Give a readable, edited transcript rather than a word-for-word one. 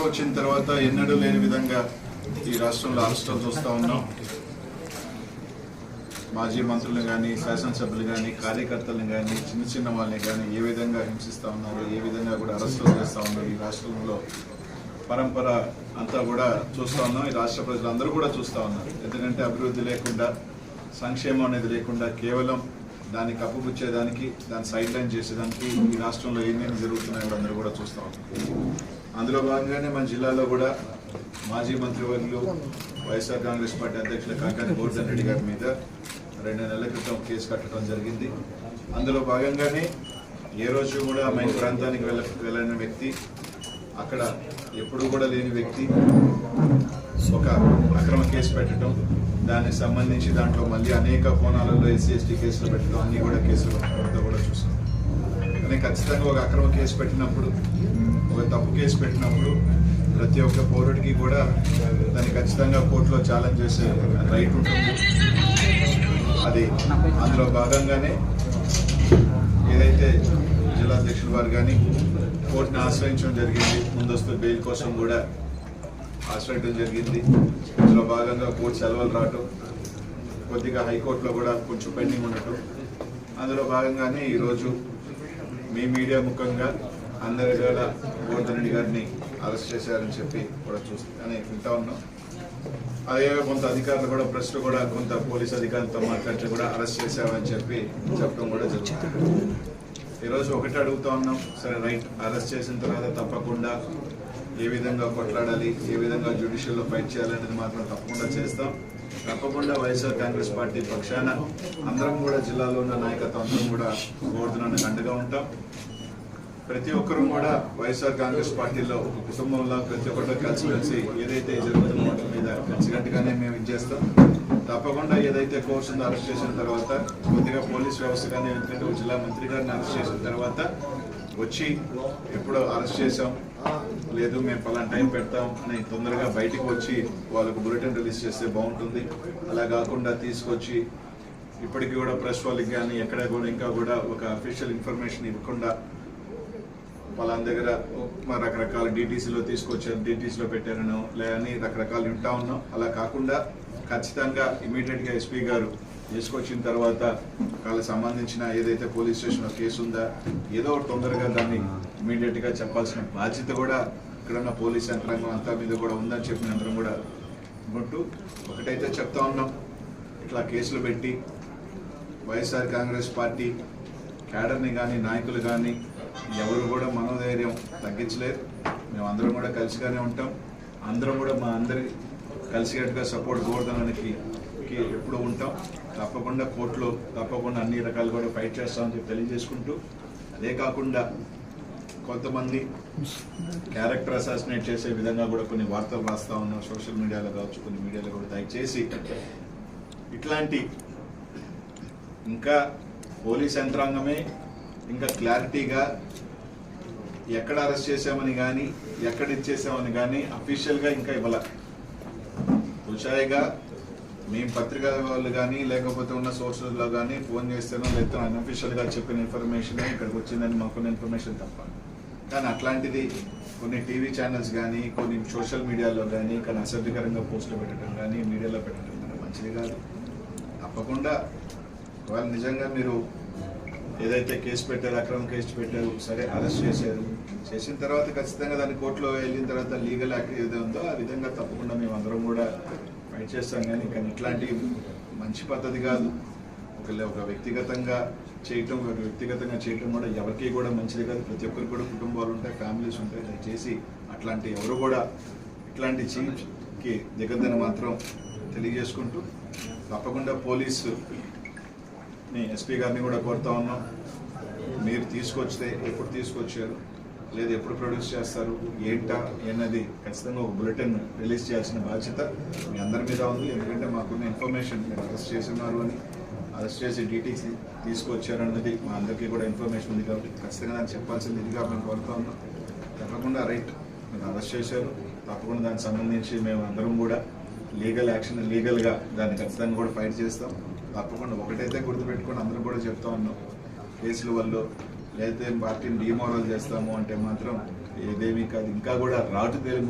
వచ్చిన తర్వాత ఎన్నడూ లేని విధంగా ఈ రాష్ట్రంలో అరెస్టులు చూస్తూ ఉన్నాం. మాజీ మంత్రులు కానీ, శాసనసభ్యులు కానీ, కార్యకర్తలను కానీ, చిన్న చిన్న వాళ్ళని కానీ ఏ విధంగా హింసిస్తూ ఉన్నారు, ఏ విధంగా కూడా అరెస్టులు చేస్తూ ఉన్నారు. ఈ రాష్ట్రంలో పరంపర అంతా కూడా చూస్తూ ఉన్నాం. ఈ రాష్ట్ర ప్రజలందరూ కూడా చూస్తూ ఉన్నారు. ఎందుకంటే అభివృద్ధి లేకుండా, సంక్షేమం అనేది లేకుండా కేవలం దాన్ని కప్పుపుచ్చేదానికి, దాన్ని సైడ్ లైన్ చేసేదానికి ఈ రాష్ట్రంలో ఏమేమి జరుగుతున్నాయో అందరూ కూడా చూస్తూ ఉన్నారు. అందులో భాగంగానే మన జిల్లాలో కూడా మాజీ మంత్రివర్యులు వైఎస్ఆర్ కాంగ్రెస్ పార్టీ అధ్యక్షులు కాకాని గోవర్ధన్ రెడ్డి గారి మీద 2 నెలల క్రితం కేసు కట్టడం జరిగింది. అందులో భాగంగానే ఏ రోజు కూడా మైన ప్రాంతానికి వెళ్ళని వ్యక్తి, అక్కడ ఎప్పుడు కూడా లేని వ్యక్తి ఒక అక్రమ కేసు పెట్టడం, దానికి సంబంధించి దాంట్లో మళ్ళీ అనేక కోణాలలో SC/ST కేసులు పెట్టడం, అన్ని కూడా కేసులు కూడా చూసాం. కానీ ఖచ్చితంగా ఒక అక్రమ కేసు పెట్టినప్పుడు, ఒక తప్పు కేసు పెట్టినప్పుడు ప్రతి ఒక్క పౌరుడికి కూడా దాన్ని ఖచ్చితంగా కోర్టులో ఛాలెంజ్ చేసే రైట్ ఉంటుంది. అది అందులో భాగంగానే ఏదైతే జిల్లాధ్యక్షుల వారు కానీ కోర్టుని ఆశ్రయించడం జరిగింది. ముందస్తు బెయిల్ కోసం కూడా ఆశ్రయించడం జరిగింది. అందులో భాగంగా కోర్టు సెలవులు రావటం, కొద్దిగా హైకోర్టులో కూడా కొంచెం పెండింగ్ ఉండటం, అందులో భాగంగానే ఈరోజు మీ మీడియా ముఖంగా అందరి వేళ గోవర్ధన్ రెడ్డి గారిని అరెస్ట్ చేశారని చెప్పి కూడా చూస్తానే వింటా ఉన్నాం. అదే కొంత అధికారులు కూడా, ప్రెస్లో కూడా కొంత పోలీస్ అధికారులతో మాట్లాడితే కూడా అరెస్ట్ చేశారని చెప్పి చెప్పడం కూడా జరుగుతుంది. ఈరోజు ఒకటి అడుగుతా ఉన్నాం, సరే రైట్, అరెస్ట్ చేసిన తర్వాత తప్పకుండా ఏ విధంగా కొట్లాడాలి, ఏ విధంగా జ్యుడిషియల్లో ఫైట్ చేయాలనేది మాత్రం తప్పకుండా చేస్తాం. తప్పకుండా వైఎస్ఆర్ కాంగ్రెస్ పార్టీ పక్షాన అందరం కూడా, జిల్లాలో ఉన్న నాయకత్వం అందరం కూడా గోవర్ధనానికి అండగా ఉంటాం. ప్రతి ఒక్కరూ కూడా వైఎస్ఆర్ కాంగ్రెస్ పార్టీలో ఒక కుటుంబంలో ప్రతి ఒక్కరు కలిసి ఏదైతే జరుగుతున్న వాటి మీద కలిసికట్టుగానే మేము ఇచ్చేస్తాం. తప్పకుండా ఏదైతే కోర్సును అరెస్ట్ చేసిన తర్వాత కొద్దిగా పోలీస్ వ్యవస్థ కానీ, ఎందుకంటే ఒక జిల్లా మంత్రి గారిని అరెస్ట్ చేసిన తర్వాత వచ్చి ఎప్పుడో అరెస్ట్ చేసాం, లేదు మేము పలానా టైం పెడతాం అని తొందరగా బయటికి వచ్చి వాళ్ళకు బులెటిన్ రిలీజ్ చేస్తే బాగుంటుంది. అలా కాకుండా తీసుకొచ్చి ఇప్పటికీ కూడా ప్రెస్ వాళ్ళకి కానీ ఎక్కడ కూడా ఇంకా కూడా ఒక అఫీషియల్ ఇన్ఫర్మేషన్ ఇవ్వకుండా వాళ్ళ దగ్గర రకరకాల DTCలో తీసుకొచ్చారు, DTCలో పెట్టారనో లేదని రకరకాలు వింటా ఉన్నాం. అలా కాకుండా ఖచ్చితంగా ఇమీడియట్గా SP గారు తీసుకొచ్చిన తర్వాత వాళ్ళకి సంబంధించిన ఏదైతే పోలీస్ స్టేషన్లో కేసు ఉందా, ఏదో తొందరగా దాన్ని ఇమీడియట్గా చెప్పాల్సిన బాధ్యత కూడా ఇక్కడున్న పోలీస్ యంత్రాంగం అంతా మీద కూడా ఉందని చెప్పి అందరం కూడా ఉంటూ ఒకటైతే చెప్తా ఉన్నాం, ఇట్లా కేసులు పెట్టి వైఎస్ఆర్ కాంగ్రెస్ పార్టీ క్యాడర్ని కానీ, నాయకులు కానీ ఎవరు కూడా మనోధైర్యం తగ్గించలేరు. మేము అందరం కూడా కలిసిగానే ఉంటాం. అందరం కూడా మా అందరి కలిసికట్టుగా సపోర్ట్ గోవర్ధనానికి ఎప్పుడు ఉంటాం. తప్పకుండా కోర్టులో తప్పకుండా అన్ని రకాలు కూడా ఫైట్ చేస్తామని చెప్పి తెలియజేసుకుంటూ, అదే కాకుండా కొంతమంది క్యారెక్టర్ అసాసినేట్ చేసే విధంగా కూడా కొన్ని వార్తలు రాస్తా ఉన్నాం సోషల్ మీడియాలో కావచ్చు, కొన్ని మీడియాలో కూడా. దయచేసి ఇట్లాంటి ఇంకా పోలీస్ యంత్రాంగమే ఇంకా క్లారిటీగా ఎక్కడ అరెస్ట్ చేశామని కానీ, ఎక్కడ ఇచ్చేసామని కానీ అఫీషియల్గా ఇంకా ఇవ్వాల. తుషాయిగా మేము పత్రికా వాళ్ళు కానీ, లేకపోతే ఉన్న సోర్సెస్లో కానీ ఫోన్ చేస్తేనో లేకపోతే అన్అఫీషియల్గా చెప్పిన ఇన్ఫర్మేషన్ ఇక్కడికి వచ్చిందని మాకున్న ఇన్ఫర్మేషన్ తప్ప. కానీ అట్లాంటిది కొన్ని టీవీ ఛానల్స్ కానీ, కొన్ని సోషల్ మీడియాలో కానీ ఇక్కడ అసభ్యకరంగా పోస్టులు పెట్టడం కానీ, మీడియాలో పెట్టడం కానీ మంచిది కాదు. తప్పకుండా వాళ్ళు నిజంగా మీరు ఏదైతే కేసు పెట్టారు, అక్రమ కేసు పెట్టారు, సరే అరెస్ట్ చేశారు, చేసిన తర్వాత ఖచ్చితంగా దాన్ని కోర్టులో వెళ్ళిన తర్వాత లీగల్ యాక్ట్ ఏదో ఉందో ఆ విధంగా తప్పకుండా మేము అందరం కూడా ఫైట్ చేస్తాం. కానీ ఇట్లాంటి మంచి పద్ధతి కాదు. ఒక వ్యక్తిగతంగా చేయటం కూడా ఎవరికి కూడా మంచిది కాదు. ప్రతి ఒక్కరికి కూడా కుటుంబాలు ఉంటాయి, ఫ్యామిలీస్ ఉంటాయి. దయచేసి అట్లాంటి ఎవరు కూడా ఇట్లాంటి చీఫ్కి దిగద్దని మాత్రం తెలియజేసుకుంటూ, తప్పకుండా పోలీసు SP గారిని కూడా కోరుతా ఉన్నాం, మీరు తీసుకొస్తే ఎప్పుడు తీసుకొచ్చారు, లేదు ఎప్పుడు ప్రొడ్యూస్ చేస్తారు, ఏంటా అన్నది ఖచ్చితంగా ఒక బులెటిన్ రిలీజ్ చేయాల్సిన బాధ్యత మీ అందరి మీద ఉంది. ఎందుకంటే మాకున్న ఇన్ఫర్మేషన్ మీరు అరెస్ట్ చేస్తున్నారు అని, అరెస్ట్ చేసి DTC తీసుకొచ్చారన్నది మా అందరికీ కూడా ఇన్ఫర్మేషన్ ఉంది. కాబట్టి ఖచ్చితంగా దాన్ని చెప్పాల్సింది ఇదిగా మేము కోరుతా ఉన్నాం. తప్పకుండా రైట్, మీరు అరెస్ట్ చేశారు, తప్పకుండా దానికి సంబంధించి మేము అందరం కూడా లీగల్గా దాన్ని ఖచ్చితంగా కూడా ఫైట్ చేస్తాం. తప్పకుండా ఒకటైతే గుర్తుపెట్టుకొని అందరూ కూడా చెప్తా ఉన్నాం, కేసుల వల్ల లేకపోతే పార్టీని డిమోరల్ చేస్తాము అంటే మాత్రం ఇదేమీ కాదు, ఇంకా కూడా రాటు తేలి